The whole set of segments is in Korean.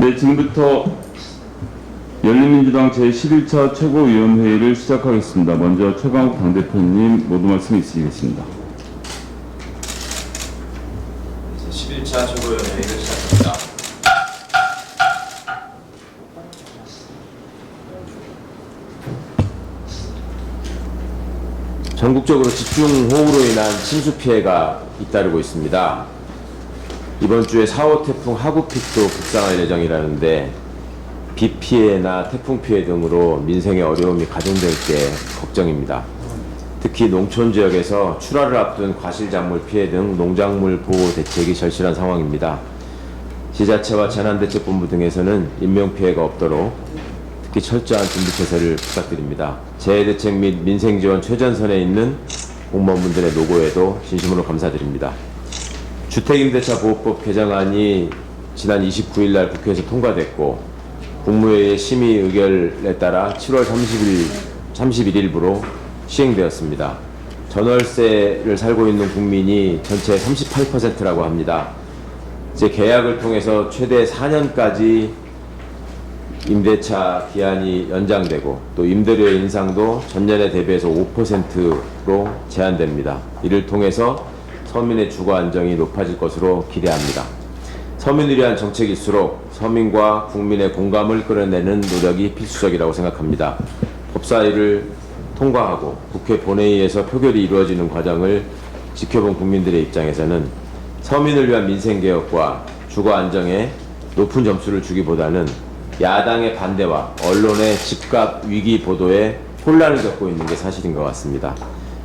네, 지금부터 열린민주당 제11차 최고위원회의를 시작하겠습니다. 먼저 최강욱 당대표님 모두 말씀 있으시겠습니다. 제11차 최고위원회의를 시작합니다. 전국적으로 집중호우로 인한 침수 피해가 잇따르고 있습니다. 이번 주에 4호 태풍 하구픽도 북상할 예정이라는데 비 피해나 태풍 피해 등으로 민생에 어려움이 가중될 게 걱정입니다. 특히 농촌 지역에서 출하를 앞둔 과실작물 피해 등 농작물 보호 대책이 절실한 상황입니다. 지자체와 재난대책본부 등에서는 인명피해가 없도록 특히 철저한 준비태세를 부탁드립니다. 재해대책 및 민생지원 최전선에 있는 공무원분들의 노고에도 진심으로 감사드립니다. 주택임대차 보호법 개정안이 지난 29일 날 국회에서 통과됐고 국무회의의 심의 의결에 따라 7월 31일부로 시행되었습니다. 전월세를 살고 있는 국민이 전체 38%라고 합니다. 이제 계약을 통해서 최대 4년까지 임대차 기한이 연장되고 또 임대료의 인상도 전년에 대비해서 5%로 제한됩니다. 이를 통해서 서민의 주거 안정이 높아질 것으로 기대합니다. 서민을 위한 정책일수록 서민과 국민의 공감을 끌어내는 노력이 필수적이라고 생각합니다. 법사위를 통과하고 국회 본회의에서 표결이 이루어지는 과정을 지켜본 국민들의 입장에서는 서민을 위한 민생개혁과 주거 안정에 높은 점수를 주기보다는 야당의 반대와 언론의 집값 위기 보도에 혼란을 겪고 있는 게 사실인 것 같습니다.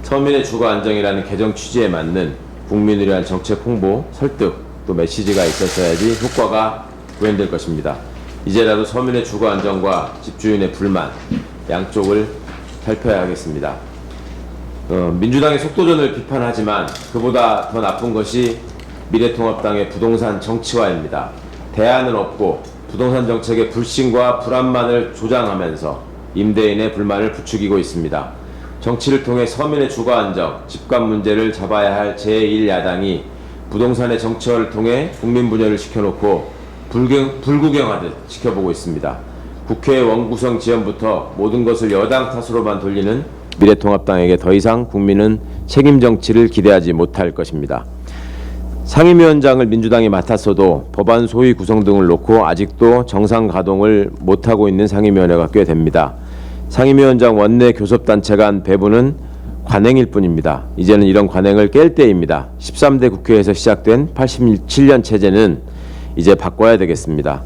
서민의 주거 안정이라는 개정 취지에 맞는 국민을 위한 정책 홍보, 설득, 또 메시지가 있었어야지 효과가 구현될 것입니다. 이제라도 서민의 주거 안정과 집주인의 불만, 양쪽을 살펴야 하겠습니다. 민주당의 속도전을 비판하지만 그보다 더 나쁜 것이 미래통합당의 부동산 정치화입니다. 대안은 없고 부동산 정책의 불신과 불안만을 조장하면서 임대인의 불만을 부추기고 있습니다. 정치를 통해 서민의 주거 안정, 집값 문제를 잡아야 할 제1야당이 부동산의 정치화를 통해 국민 분열을 시켜놓고 불구경하듯 지켜보고 있습니다. 국회 원구성 지연부터 모든 것을 여당 탓으로만 돌리는 미래통합당에게 더 이상 국민은 책임 정치를 기대하지 못할 것입니다. 상임위원장을 민주당이 맡았어도 법안 소위 구성 등을 놓고 아직도 정상 가동을 못하고 있는 상임위원회가 꽤 됩니다. 상임위원장 원내 교섭단체 간 배분은 관행일 뿐입니다. 이제는 이런 관행을 깰 때입니다. 13대 국회에서 시작된 87년 체제는 이제 바꿔야 되겠습니다.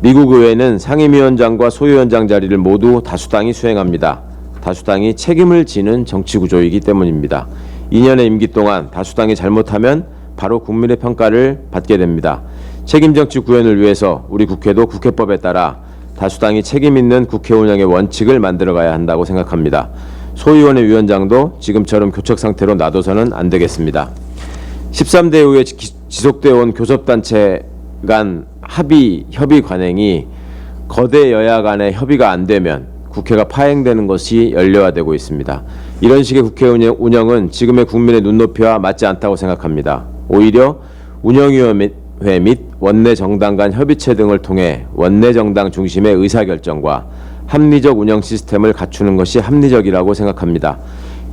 미국 의회는 상임위원장과 소위원장 자리를 모두 다수당이 수행합니다. 다수당이 책임을 지는 정치구조이기 때문입니다. 2년의 임기 동안 다수당이 잘못하면 바로 국민의 평가를 받게 됩니다. 책임정치 구현을 위해서 우리 국회도 국회법에 따라 다수당이 책임 있는 국회 운영의 원칙을 만들어가야 한다고 생각합니다. 소위원회 위원장도 지금처럼 교착 상태로 놔둬서는 안 되겠습니다. 13대 이후에 지속되어 온 교섭단체 간 협의 관행이 거대 여야 간의 협의가 안 되면 국회가 파행되는 것이 연례화되고 있습니다. 이런 식의 국회 운영은 지금의 국민의 눈높이와 맞지 않다고 생각합니다. 오히려 운영위원회 및 원내 정당 간 협의체 등을 통해 원내 정당 중심의 의사결정과 합리적 운영 시스템을 갖추는 것이 합리적이라고 생각합니다.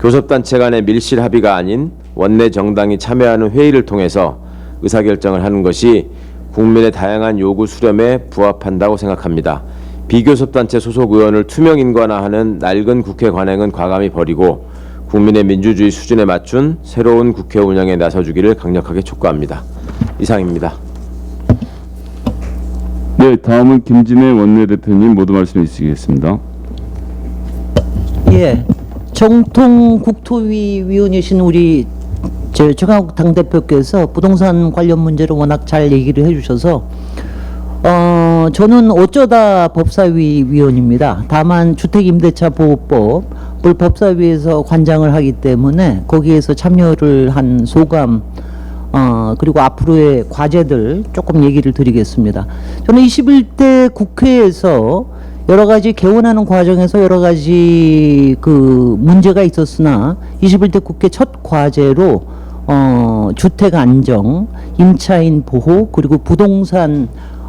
교섭단체 간의 밀실 합의가 아닌 원내 정당이 참여하는 회의를 통해서 의사결정을 하는 것이 국민의 다양한 요구 수렴에 부합한다고 생각합니다. 비교섭단체 소속 의원을 투명 인관화하는 낡은 국회 관행은 과감히 버리고 국민의 민주주의 수준에 맞춘 새로운 국회 운영에 나서주기를 강력하게 촉구합니다. 이상입니다. 네, 다음은 김진애 원내대표님 모두 말씀 있으시겠습니다. 예, 정통 국토위 위원이신 우리 최강욱 당대표께서 부동산 관련 문제를 워낙 잘 얘기를 해주셔서 저는 어쩌다 법사위 위원입니다. 다만 주택임대차보호법을 법사위에서 관장을 하기 때문에 거기에서 참여를 한 소감 그리고 앞으로의 과제들 조금 얘기를 드리겠습니다. 저는 21대 국회에서 여러 가지 개원하는 과정에서 여러 가지 그 문제가 있었으나 21대 국회 첫 과제로 주택 안정, 임차인 보호 그리고 부동산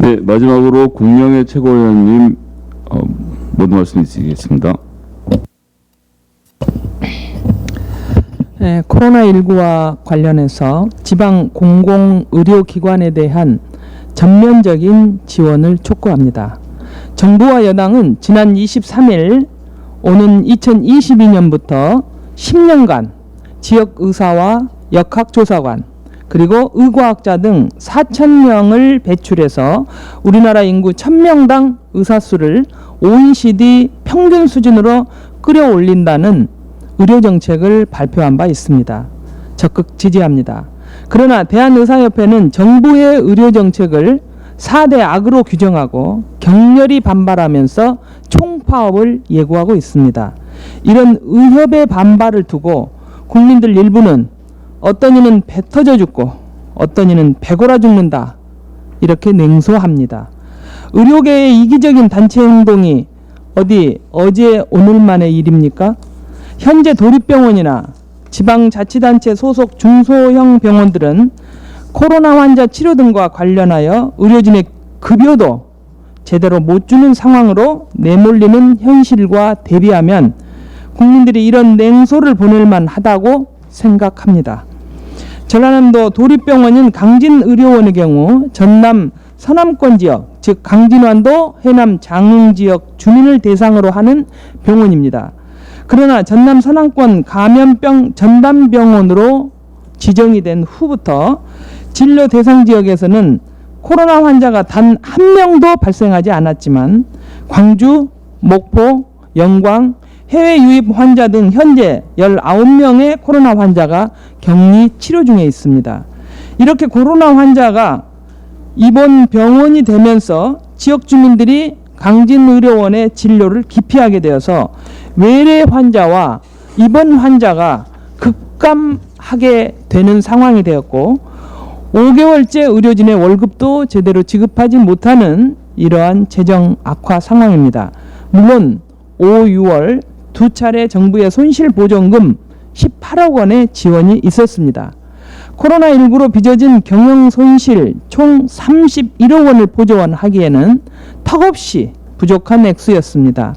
네, 마지막으로 국명의 최고위원님 모두 말씀 있으시겠습니다. 네, 코로나19와 관련해서 지방 공공의료기관에 대한 전면적인 지원을 촉구합니다. 정부와 여당은 지난 23일 오는 2022년부터 10년간 지역의사와 역학조사관 그리고 의과학자 등 4,000명을 배출해서 우리나라 인구 1,000명당 의사수를 OECD 평균 수준으로 끌어올린다는 의료정책을 발표한 바 있습니다. 적극 지지합니다. 그러나 대한의사협회는 정부의 의료정책을 4대 악으로 규정하고 격렬히 반발하면서 총파업을 예고하고 있습니다. 이런 의협의 반발을 두고 국민들 일부는 어떤 이는 배 터져 죽고 어떤 이는 배골아 죽는다 이렇게 냉소합니다. 의료계의 이기적인 단체 행동이 어제 오늘만의 일입니까? 현재 도립병원이나 지방자치단체 소속 중소형 병원들은 코로나 환자 치료 등과 관련하여 의료진의 급여도 제대로 못 주는 상황으로 내몰리는 현실과 대비하면 국민들이 이런 냉소를 보낼만 하다고 생각합니다. 전라남도 도립병원인 강진의료원의 경우 전남 서남권 지역, 즉 강진환도 해남 장흥 지역 주민을 대상으로 하는 병원입니다. 그러나 전남 서남권 감염병 전담병원으로 지정이 된 후부터 진료 대상 지역에서는 코로나 환자가 단 한 명도 발생하지 않았지만 광주, 목포, 영광, 해외 유입 환자 등 현재 19명의 코로나 환자가 격리 치료 중에 있습니다. 이렇게 코로나 환자가 입원 병원이 되면서 지역 주민들이 강진의료원의 진료를 기피하게 되어서 외래 환자와 입원 환자가 급감하게 되는 상황이 되었고 5개월째 의료진의 월급도 제대로 지급하지 못하는 이러한 재정 악화 상황입니다. 물론 5, 6월 두 차례 정부의 손실보전금 18억 원의 지원이 있었습니다. 코로나19로 빚어진 경영손실 총 31억 원을 보전하기에는 턱없이 부족한 액수였습니다.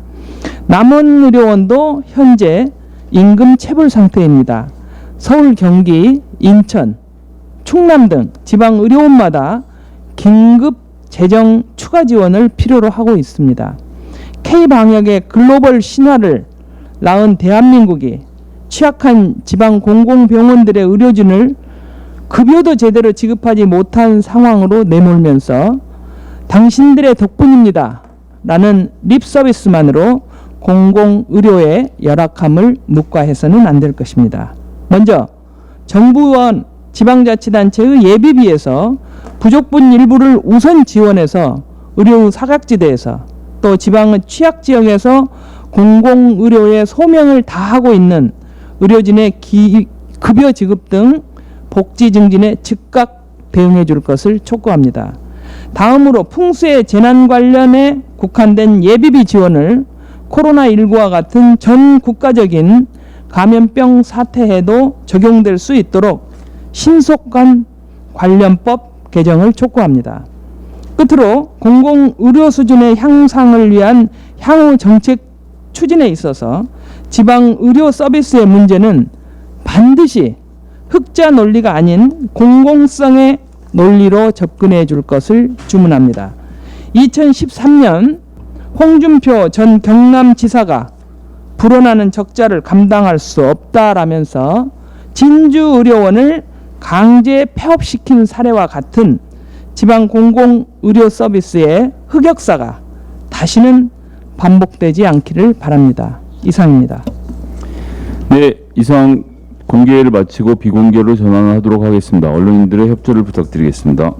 남원의료원도 현재 임금 체불 상태입니다. 서울, 경기, 인천, 충남 등 지방의료원마다 긴급 재정 추가 지원을 필요로 하고 있습니다. K방역의 글로벌 신화를 낳은 대한민국이 취약한 지방 공공병원들의 의료진을 급여도 제대로 지급하지 못한 상황으로 내몰면서 당신들의 덕분입니다 라는 립서비스만으로 공공의료의 열악함을 묵과해서는 안 될 것입니다. 먼저 정부와 지방자치단체의 예비비에서 부족분 일부를 우선 지원해서 의료 사각지대에서 또 지방의 취약지역에서 공공의료에 소명을 다하고 있는 의료진의 급여 지급 등 복지 증진에 즉각 대응해 줄 것을 촉구합니다. 다음으로 풍수의 재난 관련해 국한된 예비비 지원을 코로나19와 같은 전 국가적인 감염병 사태에도 적용될 수 있도록 신속한 관련법 개정을 촉구합니다. 끝으로 공공의료 수준의 향상을 위한 향후 정책 추진에 있어서 지방의료 서비스의 문제는 반드시 흑자 논리가 아닌 공공성의 논리로 접근해 줄 것을 주문합니다. 2013년 홍준표 전 경남지사가 불어나는 적자를 감당할 수 없다라면서 진주의료원을 강제 폐업시킨 사례와 같은 지방 공공의료 서비스의 흑역사가 다시는 반복되지 않기를 바랍니다. 이상입니다. 네, 이상 공개를 마치고 비공개로 전환하도록 하겠습니다. 언론인들의 협조를 부탁드리겠습니다.